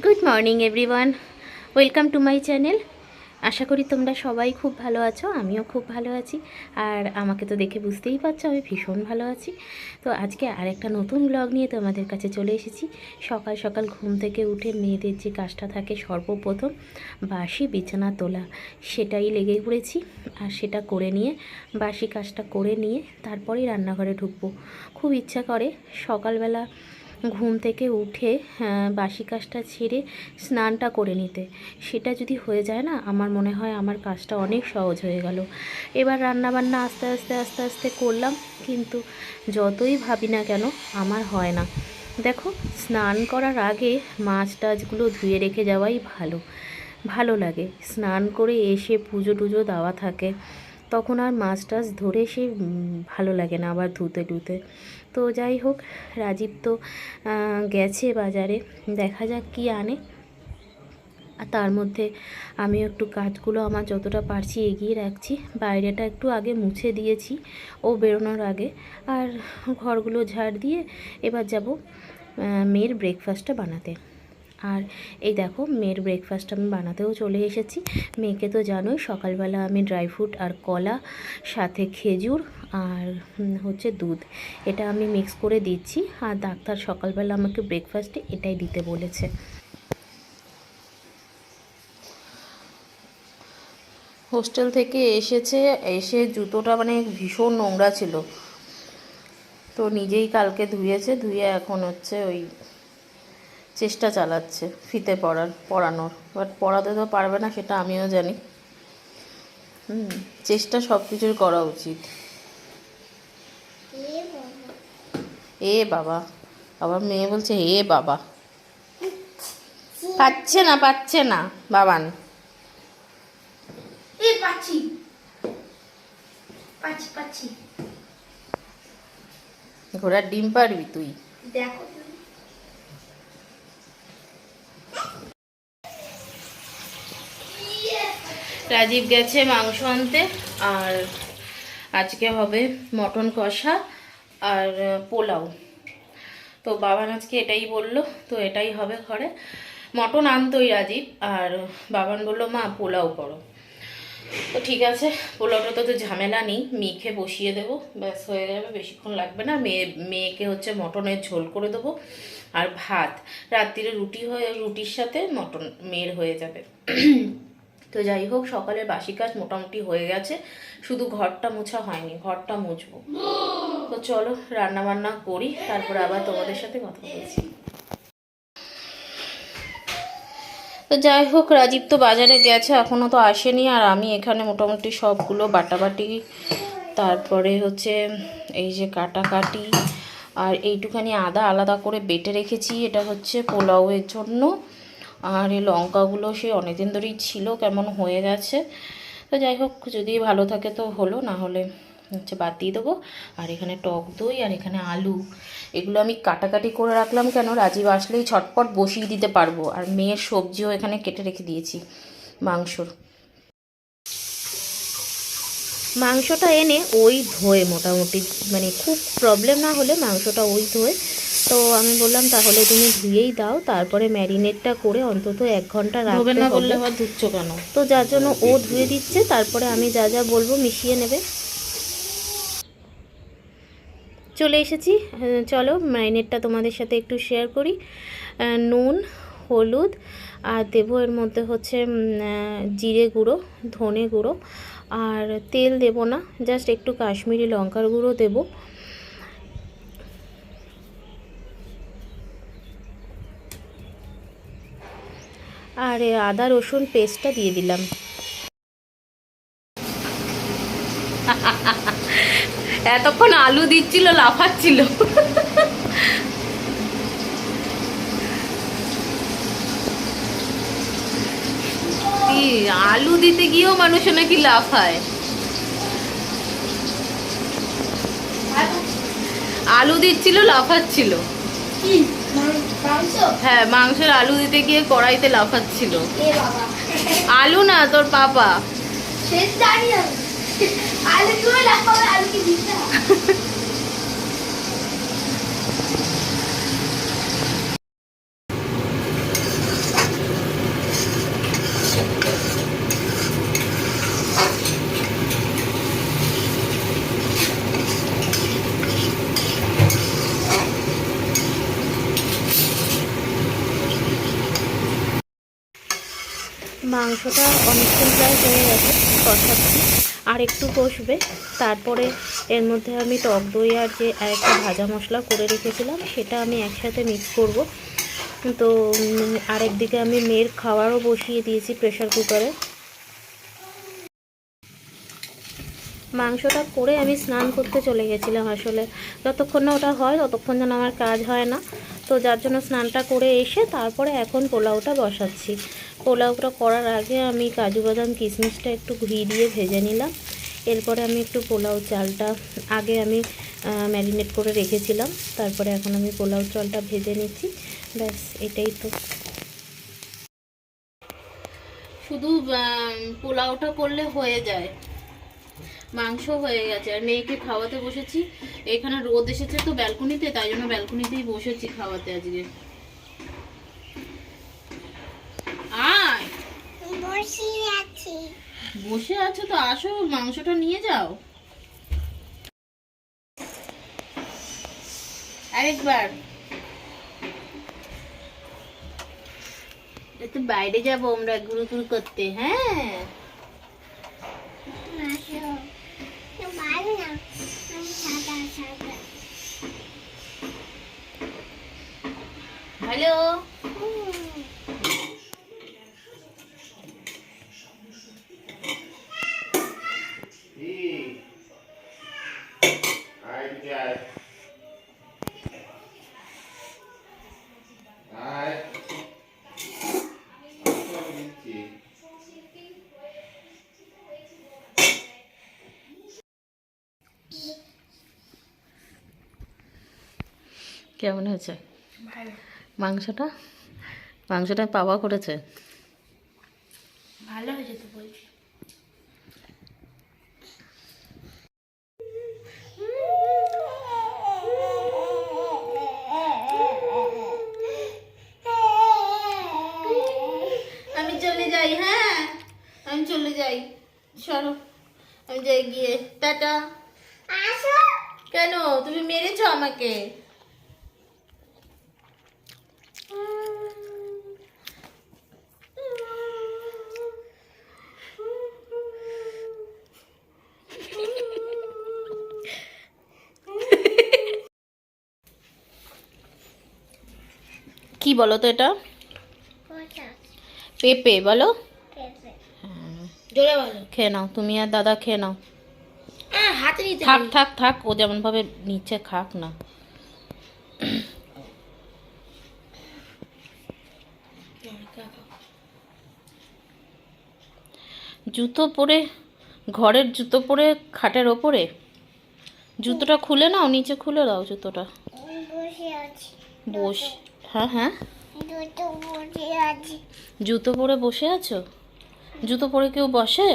Good morning everyone, welcome to my channel. আশা করি তোমরা সবাই খুব ভালো আছো, আমিও খুব ভালো আছি। আর আমাকে তো দেখে বুঝতেই পারছো আমি ভীষণ ভালো আছি। তো আজকে আরেকটা নতুন ব্লগ নিয়ে তোমাদের কাছে চলে এসেছি। সকাল সকাল ঘুম থেকে উঠে মেয়েদের যে কাজটা থাকে সর্বপ্রথম বাসি বিছানা তোলা, সেটাই লেগে পড়েছি। আর সেটা করে নিয়ে বাসি কাজটা করে নিয়ে তারপরেই রান্নাঘরে ঢুকবো। খুব ইচ্ছা করে সকালবেলা ঘুম থেকে উঠে বাসি কাজটা ছেড়ে স্নানটা করে নিতে। সেটা যদি হয়ে যায় না, আমার মনে হয় আমার কাজটা অনেক সহজ হয়ে গেল। এবার রান্নাবান্না আস্তে আস্তে আস্তে আস্তে করলাম, কিন্তু যতই ভাবি না কেন আমার হয় না। দেখো, স্নান করার আগে মাছ টাছগুলো ধুয়ে রেখে যাওয়াই ভালো, ভালো লাগে। স্নান করে এসে পুজো টুজো দেওয়া থাকে, তখন আর মাছ টাছ ধরে সে ভালো লাগে না আবার ধুতে টুতে। তো যাই হোক, রাজীব তো গেছে বাজারে, দেখা যাক কি আনে। আর তার মধ্যে আমি একটু কাজগুলো আমার যতটা পারছি এগিয়ে রাখছি। বাইরেটা একটু আগে মুছে দিয়েছি ও বেরোনোর আগে। আর ঘরগুলো ঝাড় দিয়ে এবার যাব মেয়ের ব্রেকফাস্টটা বানাতে। আর এই দেখো, মেয়ের ব্রেকফাস্ট আমি বানাতেও চলে এসেছি। মেয়েকে তো জানোই, সকালবেলা আমি ড্রাই ফ্রুট আর কলা, সাথে খেজুর আর হচ্ছে দুধ, এটা আমি মিক্স করে দিচ্ছি। আর ডাক্তার সকালবেলা আমাকে ব্রেকফাস্টে এটাই দিতে বলেছে। হোস্টেল থেকে এসে জুতোটা মানে ভীষণ নোংরা ছিল, তো নিজেই কালকে ধুয়েছে, ধুয়ে এখন হচ্ছে ওই চেষ্টা চালাচ্ছে ফিতে পরানোর। বাট পরাতে তো পারবে না, সেটা আমিও জানি। চেষ্টা সব কিছুর করা উচিত। এ বাবা, আবার মেয়ে বলছে এ বাবা। পাচ্ছে না বাবান। ঘোড়ার ডিম পারবি তুই? দেখো, রাজীব গেছে মাংস আনতে, আর আজকে হবে মটন কষা আর পোলাও। তো বাবান আজকে এটাই বলল, তো এটাই হবে ঘরে। মটন আনতোই রাজীব, আর বাবান বললো মা পোলাও করো। তো ঠিক আছে, পোলাওটা তো ঝামেলা নেই, মেখে বসিয়ে দেবো, ব্যাস হয়ে যাবে, বেশিক্ষণ লাগবে না। মেয়েকে হচ্ছে মটনের ঝোল করে দেবো, আর ভাত রাত্রিরে রুটির সাথে মটন মেয়ের হয়ে যাবে। তো যাই হোক, সকালের বাসি কাজ মোটামুটি হয়ে গেছে, শুধু ঘরটা মোছা হয়নি, ঘরটা মুছবো। তো চলো রান্না বান্না করি, তারপরে আবার তোমাদের সাথে কথা বলছি। তো যাই হোক, রাজীব তো বাজারে গেছে, এখনও তো আসেনি। আর আমি এখানে মোটামুটি সবগুলো বাটাবাটি, তারপরে হচ্ছে এই যে কাটাকাটি, আর এইটুখানি আদা আলাদা করে বেটে রেখেছি, এটা হচ্ছে পোলাওয়ের জন্য। আর এই লঙ্কাগুলো সে অনেকদিন ধরেই ছিল, কেমন হয়ে গেছে। তো যাই হোক, যদি ভালো থাকে তো হলো, না হলে হচ্ছে বাদ দিয়ে দেবো। আর এখানে টক দই, আর এখানে আলু, এগুলো আমি কাটাকাটি করে রাখলাম কেন, রাজীব আসলেই ছটপট বসিয়ে দিতে পারবো। আর মেয়ের সবজিও এখানে কেটে রেখে দিয়েছি মাংসটা এনে ওই ধোয়ে মোটামুটি, মানে খুব প্রবলেম না হলে মাংসটা ওই ধোয়ে। তো আমি বললাম তাহলে তুমি ধুয়েই দাও, তারপরে ম্যারিনেটটা করে অন্তত 1 ঘন্টা রাখতে হবে। ধুচ্ছ কেন? তো যার জন্য ও ধুয়ে দিচ্ছে, তারপরে আমি যা যা বলবো মিশিয়ে নেবে। চলে এসেছি, চলো ম্যারিনেটটা তোমাদের সাথে একটু শেয়ার করি। নুন, হলুদ, আর দেবো এর মধ্যে হচ্ছে জিরে গুঁড়ো, ধনে গুঁড়ো, আর তেল দেব না, জাস্ট একটু কাশ্মীরি লঙ্কার গুঁড়ো দেব। আর আদা রসুন পেস্টটা দিয়ে দিলাম। এতক্ষণ আলু দিচ্ছিল, লাফাচ্ছিল। আলু দিতে গিয়েও মানুষ নাকি লাফায়। আলু দিচ্ছিল, লাফাচ্ছিল। হ্যাঁ, মাংসের আলু দিতে গিয়ে কড়াইতে লাফাচ্ছিল। আলু না, তোর পাপা। মাংসটা অনেকক্ষণ প্রায় হয়ে গেছে, কষাচ্ছি, আর একটু কষবে। তারপরে এর মধ্যে আমি টক দই আর যে একটা ভাজা মশলা করে রেখেছিলাম সেটা আমি একসাথে মিক্স করব। তো আরেকদিকে আমি মেয়ের খাবারও বসিয়ে দিয়েছি প্রেশার কুকারে। মাংসটা করে আমি স্নান করতে চলে গেছিলাম। আসলে যতক্ষণ না ওটা হয় ততক্ষণ যেন আমার কাজ হয় না, তো যার জন্য স্নানটা করে এসে তারপরে এখন পোলাওটা বসাচ্ছি। পোলাওটা করার আগে আমি কাজু বাদাম কিশমিশটা একটু ঘি দিয়ে ভেজে নিলাম। এরপরে আমি একটু পোলাও চালটা আগে আমি ম্যারিনেট করে রেখেছিলাম, তারপরে এখন আমি পোলাও চালটা ভেজে নিচ্ছি। ব্যাস এটাই তো। শুধু পোলাওটা করলে হয়ে যায়, মাংস হয়ে গেছে। আর মেয়েকে খাওয়াতে বসেছি, এখানে রোদ এসেছে তো ব্যালকনিতে, তাই জন্য ব্যালকনিতেই বসেছি খাওয়াতে আজকে। আয়, বসে আছো তো আসো, মাংসটা নিয়ে যাও আরেকবার। একটু বাইরে যাবো আমরা ঘুরু করতে। হ্যাঁ হ্যালো। কেমন হয়েছে মাংসটা? মাংসটা পাওয়া করেছে, ভালো হয়েছে তো বলছি। আমি চলে যাই। হ্যাঁ আমি চলে যাই, সরো আমি যাই গিয়ে। টাটা। কেন তুমি মেরেছো আমাকে? কি বলো তো এটা? পেঁপে বলো। জোরে ভালো খেয়ে নাও তুমি আর দাদা, খেয়ে নাও। হাতে নিতে থাক থাক থাক, ও যেমন ভাবে নিচে খাক না। জুতো পরে, ঘরের জুতো পরে খাটের ওপরে, জুতোটা খুলে নাও, নিচে খুলে দাও জুতোটা। বস, হ্যাঁ হ্যাঁ, জুতো পরে বসে আছো? জুতো পরে কেউ বসে?